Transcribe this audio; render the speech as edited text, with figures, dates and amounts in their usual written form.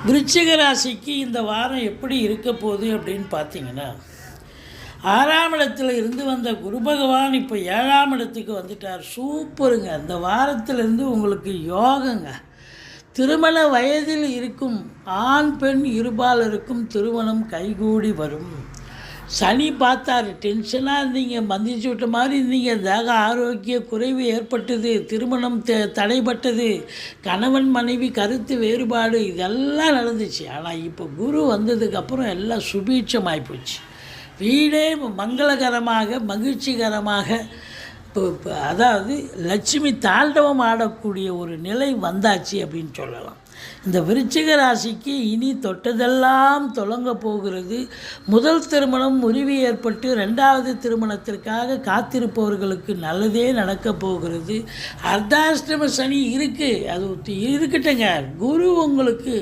விருச்சிக ராசிக்கு இந்த வாரம் எப்படி இருக்க போகுது அப்படின்னு பார்த்தீங்கன்னா, 6ஆம் இடத்துல இருந்து வந்த குரு பகவான் இப்போ 7ஆம் இடத்துக்கு வந்துட்டார். சூப்பருங்க! இந்த வாரத்திலிருந்து உங்களுக்கு யோகங்க. திருமண வயதில் இருக்கும் ஆண் பெண் இருபாலருக்கும் திருமணம் கைகூடி வரும். சனி பார்த்தாரு, டென்ஷனாக இருந்தீங்க, மந்திரிச்சு விட்ட மாதிரி இருந்தீங்க, தேக ஆரோக்கிய குறைவு ஏற்பட்டது, திருமணம் தடைப்பட்டது, கணவன் மனைவி கருத்து வேறுபாடு, இதெல்லாம் நடந்துச்சு. ஆனால் இப்போ குரு வந்ததுக்கப்புறம் எல்லாம் சுபீட்சமாகிப்போச்சு. வீடே மங்களகரமாக மகிழ்ச்சிகரமாக அதாவது லட்சுமி தாண்டவம் ஆடக்கூடிய ஒரு நிலை வந்தாச்சு அப்படின்னு சொல்லலாம். இந்த விருச்சிக ராசிக்கு இனி தொட்டதெல்லாம் தொடங்க போகிறது. முதல் திருமணம் முறிவு ஏற்பட்டு 2வது திருமணத்திற்காக காத்திருப்பவர்களுக்கு நல்லதே நடக்கப் போகிறது. அர்த்தாஷ்டம சனி இருக்குது, அது இருக்கட்டுங்க. குரு உங்களுக்கு